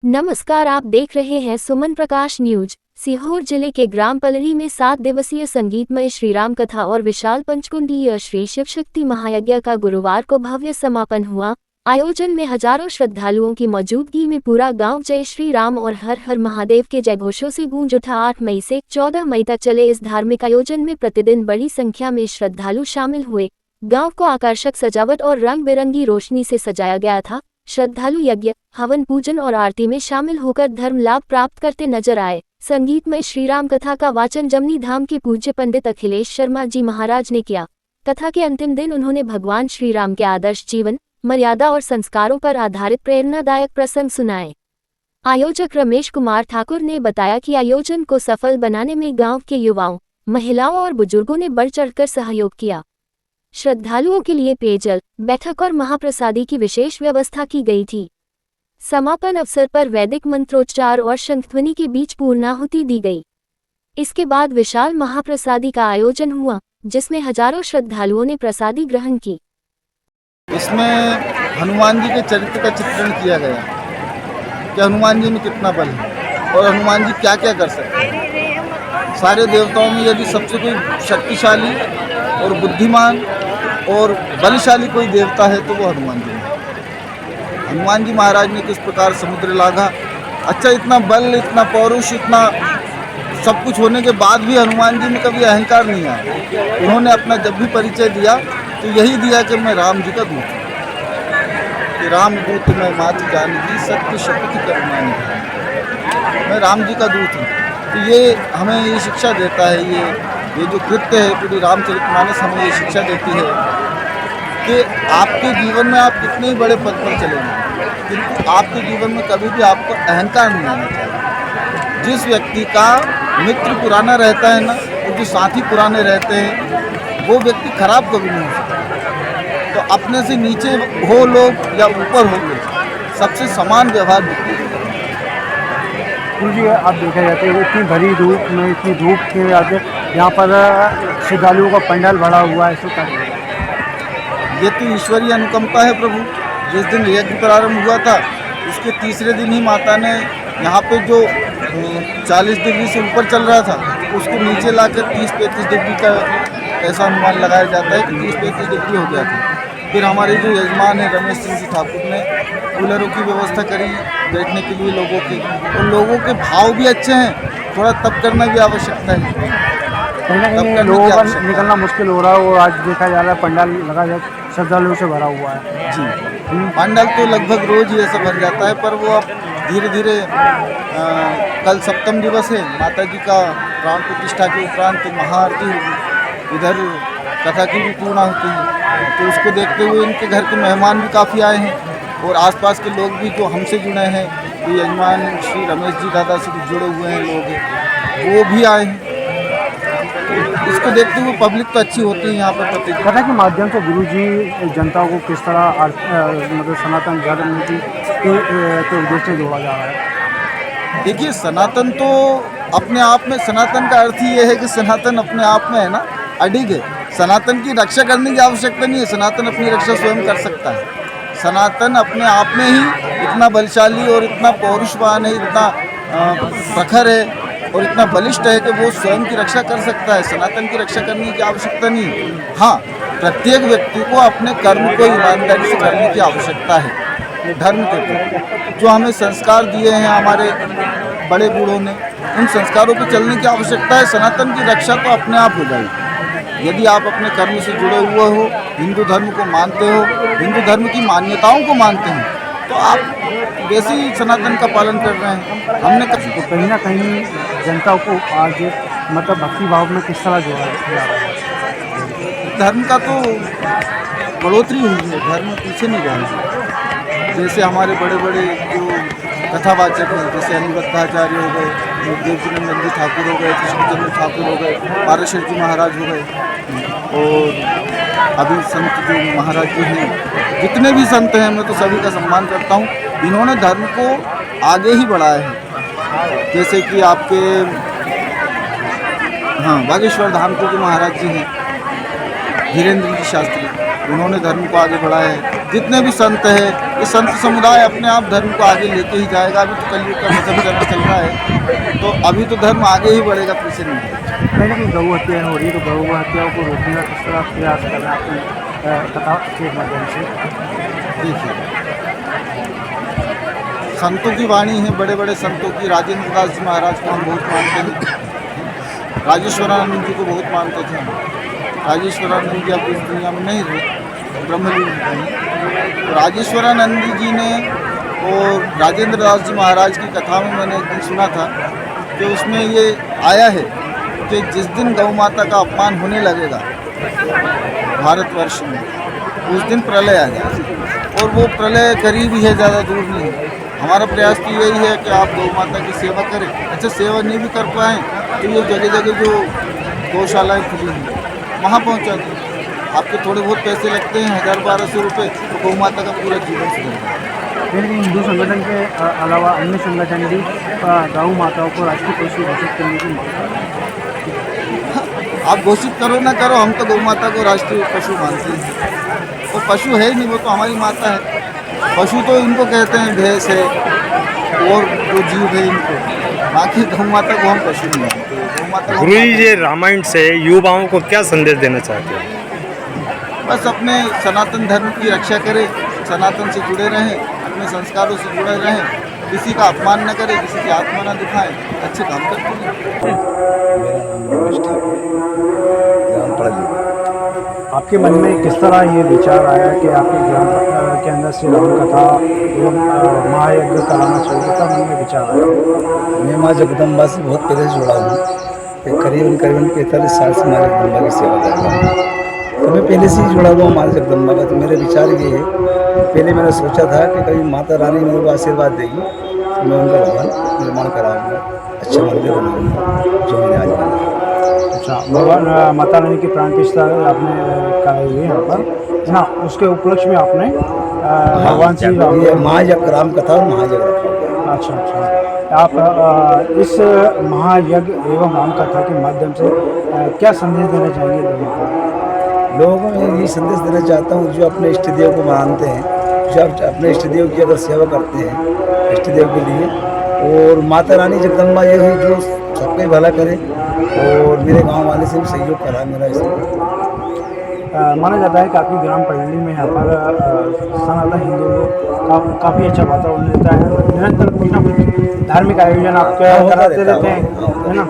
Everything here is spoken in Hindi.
नमस्कार, आप देख रहे हैं सुमन प्रकाश न्यूज। सीहोर जिले के ग्राम पलरी में 7 दिवसीय संगीतमय श्रीराम कथा और विशाल पंचकुंडीय श्री शिव शक्ति महायज्ञ का गुरुवार को भव्य समापन हुआ। आयोजन में हजारों श्रद्धालुओं की मौजूदगी में पूरा गांव जय श्री राम और हर हर महादेव के जयघोषों से गूंज उठा। 8 मई से 14 मई तक चले इस धार्मिक आयोजन में प्रतिदिन बड़ी संख्या में श्रद्धालु शामिल हुए। गांव को आकर्षक सजावट और रंग बिरंगी रोशनी से सजाया गया था। श्रद्धालु यज्ञ, हवन, पूजन और आरती में शामिल होकर धर्म लाभ प्राप्त करते नजर आए। संगीतमय श्रीराम कथा का वाचन जमनी धाम के पूज्य पंडित अखिलेश शर्मा जी महाराज ने किया। कथा के अंतिम दिन उन्होंने भगवान श्री राम के आदर्श जीवन, मर्यादा और संस्कारों पर आधारित प्रेरणादायक प्रसंग सुनाए। आयोजक रमेश कुमार ठाकुर ने बताया कि आयोजन को सफल बनाने में गांव के युवाओं, महिलाओं और बुजुर्गों ने बढ़ चढ़कर सहयोग किया। श्रद्धालुओं के लिए पेयजल, बैठक और महाप्रसादी की विशेष व्यवस्था की गई थी। समापन अवसर पर वैदिक मंत्रोच्चार और शंखध्वनि के बीच पूर्णाहुति दी गई। इसके बाद विशाल महाप्रसादी का आयोजन हुआ, जिसमें हजारों श्रद्धालुओं ने प्रसादी ग्रहण की। इसमें हनुमान जी के चरित्र का चित्रण किया गया कि हनुमान जी में कितना बल है और हनुमान जी क्या क्या कर सकते हैं। सारे देवताओं में यदि सबसे कोई शक्तिशाली और बुद्धिमान और बलशाली कोई देवता है तो वो हनुमान जी है। हनुमान जी महाराज ने किस प्रकार समुद्र लांघा। अच्छा, इतना बल, इतना पौरुष, इतना सब कुछ होने के बाद भी हनुमान जी में कभी अहंकार नहीं आया। उन्होंने अपना जब भी परिचय दिया तो यही दिया कि मैं राम जी का दूत हूँ, कि राम दूत मैं मात जानकी सत्य शपथ करना, मैं राम जी का दूत हूँ। तो ये हमें ये शिक्षा देता है, ये जो कृत्य है पूरी रामचरितमानस हमें ये शिक्षा देती है कि आपके जीवन में आप कितने ही बड़े पद पर चलेंगे, किंतु आपके जीवन में कभी भी आपको अहंकार नहीं आना चाहिए। जिस व्यक्ति का मित्र पुराना रहता है ना, और जो साथी पुराने रहते हैं, वो व्यक्ति खराब कभी नहीं हो सकता। तो अपने से नीचे हो लोग या ऊपर हो लोग, सबसे समान व्यवहार दिखता है। जी, आप देखा जाता है इतनी भरी धूप में, इतनी धूप के आगे यहाँ पर श्रद्धालुओं का पंडाल भरा हुआ है। ये तो ईश्वरीय अनुकंपा है प्रभु। जिस दिन यज्ञ प्रारंभ हुआ था उसके तीसरे दिन ही माता ने यहाँ पे जो 40 डिग्री से ऊपर चल रहा था उसको नीचे लाकर 30-35 डिग्री का ऐसा अनुमान लगाया जाता है कि 30-35 डिग्री हो गया था। फिर हमारे जो यजमान है रमेश सिंह जी ठाकुर ने कूलरों की व्यवस्था करी बैठने के लिए लोगों की, और लोगों के भाव भी अच्छे हैं। थोड़ा तप करना भी आवश्यकता है, कहीं ना कहीं लोगों का निकलना मुश्किल हो रहा है। और आज देखा जा रहा है पंडाल लगा जा श्रद्धालुओं से भरा हुआ है। जी, पंडाल तो लगभग रोज ही ऐसा भर जाता है, पर वो अब धीरे धीरे कल सप्तम दिवस है, माता जी का प्राण प्रतिष्ठा के उपरांत महाआरती होगी, इधर कथा की भी पूर्णा होती है। तो उसको देखते हुए इनके घर के मेहमान भी काफ़ी आए हैं और आसपास के लोग भी जो हमसे जुड़े हैं, ये यजमान श्री रमेश जी दादा से जुड़े हुए हैं लोग, वो भी आए हैं। इसको देखते हुए पब्लिक तो अच्छी होती है यहाँ पर। प्रत्येक कथा के माध्यम से गुरु जी जनता को किस तरह मतलब सनातन धर्म के उद्देश्य से जोड़ा जा रहा है। देखिए, सनातन तो अपने आप में, सनातन का अर्थ ही ये है कि सनातन अपने आप में है ना अडिग है। सनातन की रक्षा करने की आवश्यकता नहीं है, सनातन अपनी रक्षा स्वयं कर सकता है। सनातन अपने आप में ही इतना बलशाली और इतना पौरुषवान है, इतना प्रखर है और इतना बलिष्ठ है कि वो स्वयं की रक्षा कर सकता है। सनातन की रक्षा करने की आवश्यकता नहीं। हाँ, प्रत्येक व्यक्ति को अपने कर्म को ईमानदारी से करने की आवश्यकता है। धर्म के प्रति जो हमें संस्कार दिए हैं हमारे बड़े बूढ़ों ने, उन संस्कारों पर चलने की आवश्यकता है। सनातन की रक्षा तो अपने आप हो जाएगी यदि आप अपने कर्म से जुड़े हुए हो, हिंदू धर्म को मानते हो, हिंदू धर्म की मान्यताओं को मानते हैं, तो आप वैसे ही सनातन का पालन कर रहे हैं। हमने तो कहीं ना कहीं जनता को आज मतलब भक्ति भाव में किस तरह जोड़ा जा रहा है। धर्म का तो बढ़ोतरी हुई है, धर्म पीछे नहीं जा रहा। जैसे हमारे बड़े बड़े जो कथावाचक हैं, जैसे अनिरुद्धाचार्य हो गए, देवकीनंदन जी ठाकुर हो गए, कृष्णचंद्र ठाकुर हो गए, पाराशर जी महाराज हो गए, और अभी संत जो महाराज जी हैं, जितने भी संत हैं मैं तो सभी का सम्मान करता हूँ। इन्होंने धर्म को आगे ही बढ़ाया है। जैसे कि आपके बागेश्वर धाम के जो महाराज जी हैं, धीरेन्द्र जी शास्त्री, उन्होंने धर्म को आगे बढ़ाया है। जितने भी संत हैं, ये संत समुदाय अपने आप धर्म को आगे लेके ही जाएगा। अभी तो कलयुग का मजहब चरण चल रहा है, तो अभी तो धर्म आगे ही बढ़ेगा, पीछे नहीं बढ़ेगा। कहीं ना कहीं गौ हत्या हो रही है, तो गौ हत्याओं को रोकने का किस तरह प्रयास कर रहे हैं अपनी कथा के माध्यम से? देखिए, संतों की वाणी है, बड़े बड़े संतों की। राजेंद्र दास जी महाराज को हम बहुत मानते हैं, राजेश्वरानंद जी को बहुत मानते थे हम। राजेश्वरानंद जी अब इस दुनिया में नहीं रहे, ब्रह्मलीन हैं। तो राजेश्वरानंद जी ने और राजेंद्र दास जी महाराज की कथा में मैंने एक दिन सुना था कि उसमें ये आया है कि जिस दिन गौ माता का अपमान होने लगेगा भारतवर्ष में, उस दिन प्रलय आ जाएगा। और वो प्रलय करीब ही है, ज़्यादा दूर नहीं है। हमारा प्रयास तो यही है कि आप गौ माता की सेवा करें। अच्छा, सेवा नहीं भी कर पाएँ तो ये जगह जगह जो गौशालाएँ खुली हैं वहाँ पहुँचा दें। आपके थोड़े बहुत पैसे लगते हैं, 1000-1200 रुपये, तो गौ माता का पूरा जीवन सुधर जाएगा। लेकिन हिंदू संगठन के अलावा अन्य संगठन भी गौ माताओं को राष्ट्रीय पशु घोषित करने की मांग कर रहे हैं। आप घोषित करो ना करो, हम तो गौ माता को राष्ट्रीय पशु मानते हैं। वो पशु है ही नहीं, वो तो हमारी माता है। पशु तो इनको कहते हैं, भैंस है और जो जीव है इनको, बाकी गौ माता को हम पशु नहीं मानते। गौ माता को हम गुरु जी, रामायण से युवाओं को क्या संदेश देना चाहते हैं? बस अपने सनातन धर्म की रक्षा करें, सनातन से जुड़े रहें, अपने संस्कारों से जुड़े रहें, किसी का अपमान न करें, किसी की आत्मा न दिखाएं, अच्छे काम करते रहें। मेरा नाम रमेश ठाकुर, ग्राम पड़ली। आपके मन में किस तरह ये विचार आया कि आपके ग्राम के अंदर श्री राम कथा एवं महायज्ञ कराना चाहिए? तब मन में विचार आया? मैं माँ जगदम्बा से बहुत पहले से जुड़ा हूँ। करीबन 45 साल से माँ जगदम्बा की सेवा कर रहा हूँ। तो मैं पहले से ही जुड़ा हुआ माँ जगदम्बा का। तो मेरे विचार ये है, पहले मैंने सोचा था कि कभी माता रानी मेरे को आशीर्वाद देगी तो मैं उनका भवन निर्माण कराऊंगा, अच्छा मंदिर बनाऊंगा, जो मैंने आज बनाया। अच्छा, भगवान माता रानी की प्राण प्रतिष्ठा आपने कराई हुई यहाँ पर, है ना? उसके उपलक्ष्य में आपने भगवान श्री राम ये राम कथा और महायज्ञ रखा हुआ है। अच्छा अच्छा, आप इस महायज्ञ एवं राम कथा के माध्यम से क्या संदेश देना चाहेंगे लोगों को? लोगों को मैं यही संदेश देना चाहता हूँ, जो अपने इष्ट देव को मानते हैं, जो अपने इष्ट देव की अगर सेवा करते हैं इष्ट देव के लिए, और माता रानी जगदम्बा ये हुई जो सबका भला करे, और मेरे गांव वाले से भी सहयोग करा मेरा इसमें। माना जाता है कि आपकी ग्राम पल्ली में यहाँ पर सनातन हिंदुओं का काफ़ी अच्छा वातावरण रहता है, निरंतर कुछ ना कुछ धार्मिक आयोजन आप कराते रहते हैं, है ना?